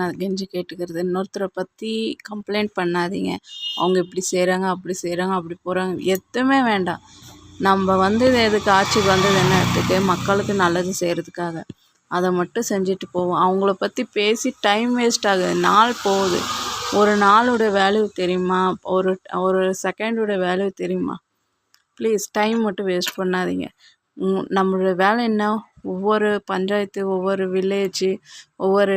நான் கெஞ்சி கேட்டுக்கிறது, இன்னொருத்தரை பற்றி கம்ப்ளைண்ட் பண்ணாதீங்க. அவங்க இப்படி செய்கிறாங்க, அப்படி செய்கிறாங்க, அப்படி போகிறாங்க, எதுவுமே வேண்டாம். நம்ம வந்தது எதுக்கு, ஆட்சிக்கு வந்தது என்ன இடத்துக்கு, மக்களுக்கு நல்லது செய்கிறதுக்காக. அதை மட்டும் செஞ்சுட்டு போவோம். அவங்கள பற்றி பேசி டைம் வேஸ்ட் ஆகுது, நாள் போகுது. ஒரு நாளோட வேல்யூ தெரியுமா? ஒரு ஒரு செகண்டோட வேல்யூ தெரியுமா? ப்ளீஸ் டைம் மட்டும் வேஸ்ட் பண்ணாதீங்க. நம்மளோட வேலை என்ன? ஒவ்வொரு பஞ்சாயத்து, ஒவ்வொரு வில்லேஜு, ஒவ்வொரு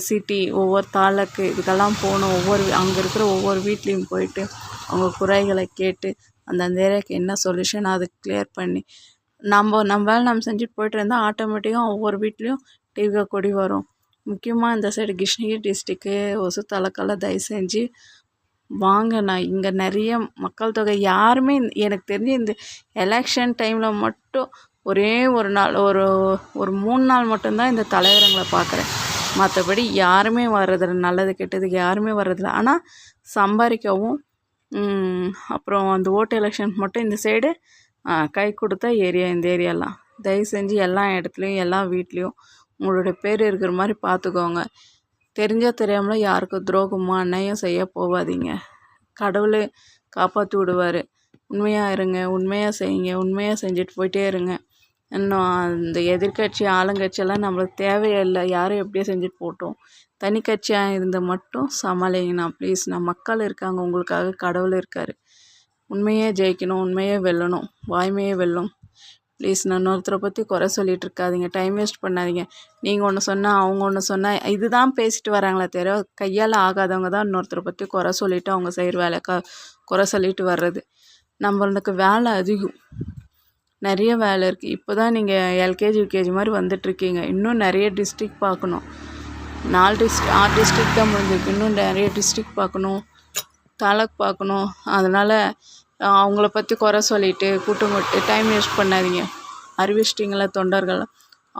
சிட்டி, ஒவ்வொரு தாலுக்கு இதுக்கெல்லாம் போகணும். அங்கே இருக்கிற ஒவ்வொரு வீட்லேயும் போயிட்டு அவங்க குறைகளை கேட்டு அந்தந்த ஏரியாவுக்கு என்ன சொல்யூஷன் அதை கிளியர் பண்ணி நம்ம வேலை நம்ம செஞ்சுட்டு போயிட்டு இருந்தால் ஆட்டோமேட்டிக்காக ஒவ்வொரு வீட்லேயும் டிவிகா கொடி வரும். முக்கியமாக இந்த சைடு கிருஷ்ணகிரி டிஸ்ட்ரிக்கு ஒசூர் தயவு செஞ்சு வாங்க. நான் இங்கே நிறைய மக்கள் தொகை யாருமே எனக்கு தெரிஞ்சு இந்த எலெக்ஷன் டைமில் மட்டும் ஒரே ஒரு நாள் ஒரு 3 நாள் மட்டும்தான் இந்த தலைவரங்களை பார்க்குறேன். மற்றபடி யாருமே வர்றதில்ல, நல்லது கெட்டதுக்கு யாருமே வர்றதில்ல. ஆனால் சம்பாதிக்கவும் அப்புறம் அந்த ஓட்டு எலெக்ஷனுக்கு மட்டும் இந்த சைடு கை கொடுத்த ஏரியா இந்த ஏரியாலாம். தயவு செஞ்சு எல்லா இடத்துலையும் எல்லா வீட்லேயும் உங்களோட பேர் இருக்கிற மாதிரி பார்த்துக்கோங்க. தெரியாமலோ யாருக்கும் துரோகமோ அநியாயம் செய்ய போகாதீங்க. கடவுள் காப்பாற்றி விடுவார். உண்மையாக இருங்க, உண்மையாக செய்யுங்க, உண்மையாக செஞ்சுட்டு போயிட்டே இருங்க. இன்னும் அந்த எதிர்கட்சி ஆளுங்கட்சியெல்லாம் நம்மளுக்கு தேவையில்லை. யாரும் எப்படியோ செஞ்சுட்டு போட்டோம். தனி கட்சியாக இருந்து மட்டும் சமாளிங்கண்ணா ப்ளீஸ். மக்கள் இருக்காங்க, உங்களுக்காக கடவுள் இருக்கார். உண்மையே ஜெயிக்கணும், உண்மையே வெல்லணும், வாய்மையே வெல்லும். ப்ளீஸ் இன்னொருத்தரை பற்றி குறை சொல்லிகிட்டு இருக்காதீங்க, டைம் வேஸ்ட் பண்ணாதீங்க. நீங்கள் ஒன்று சொன்னால் அவங்க ஒன்று சொன்னால் இதுதான் பேசிட்டு வராங்களே தவிர கையால் ஆகாதவங்க தான் இன்னொருத்தரை பற்றி குறை சொல்லிவிட்டு அவங்க செய்கிற வேலை குறை சொல்லிட்டு வர்றது. நம்மளுக்கு வேலை அதிகம், நிறைய வேலை இருக்குது. இப்போ தான் நீங்கள் எல்கேஜி யூகேஜி மாதிரி வந்துட்டுருக்கீங்க. இன்னும் நிறைய டிஸ்ட்ரிக்ட் பார்க்கணும். 6 டிஸ்ட்ரிக்ட் தான் முடிஞ்சிருக்கு. இன்னும் நிறைய டிஸ்ட்ரிக்ட் பார்க்கணும், தாலுக் பார்க்கணும். அதனால் அவங்கள பற்றி குறை சொல்லிவிட்டு கூட்டம் போட்டு டைம் வேஸ்ட் பண்ணாதீங்க. அறிவிச்சிட்டிங்களா தொண்டர்கள்,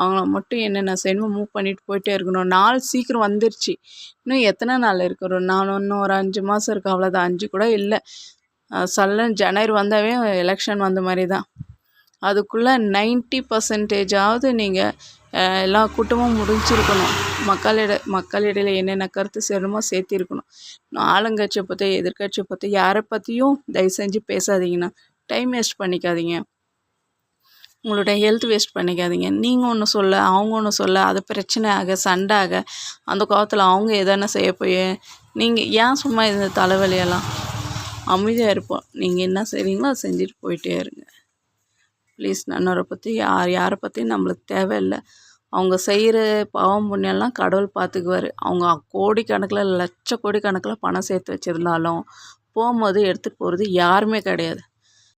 அவங்கள மட்டும் என்னென்ன செய்யணுமோ மூவ் பண்ணிட்டு போயிட்டே இருக்கணும். நாள் சீக்கிரம் வந்துருச்சு. இன்னும் எத்தனை நாள் இருக்குது? இன்னும் ஒரு 5 மாதம் இருக்குது, அவ்வளோதான். 5 கூட இல்லை. ஜனவரி வந்தாவே எலெக்ஷன் வந்த மாதிரி தான். அதுக்குள்ளே 90% நீங்கள் எல்லா கூட்டமும் முடிஞ்சிருக்கணும். மக்களிடையில் என்னென்ன கருத்து சேரணுமோ சேர்த்திருக்கணும். ஆளுங்கட்சியை பற்றி எதிர்கட்சியை பற்றி யாரை பற்றியும் தயவு செஞ்சு பேசாதீங்கண்ணா. டைம் வேஸ்ட் பண்ணிக்காதீங்க, உங்களோட ஹெல்த் வேஸ்ட் பண்ணிக்காதீங்க. நீங்கள் ஒன்று சொல்ல அவங்க ஒன்று சொல்ல அது பிரச்சனை ஆக சண்டை ஆக அந்த காலத்தில் அவங்க எதனா செய்ய போய் நீங்கள் ஏன் சும்மா இந்த தலைவலியெல்லாம்? அமைதியாக இருப்போம். நீங்கள் என்ன செய்கிறீங்களோ அதை செஞ்சுட்டு போயிட்டே இருங்க ப்ளீஸ். நன்னோரை பற்றி யாரை பற்றியும் நம்மளுக்கு தேவையில்லை. அவங்க செய்கிற பாவம் புண்ணியெல்லாம் கடவுள் பார்த்துக்குவார். அவங்க கோடிக்கணக்கில் லட்ச கோடி கணக்கில் பணம் சேர்த்து வச்சுருந்தாலும் போகும்போது எடுத்துகிட்டு போகிறது யாருமே கிடையாது.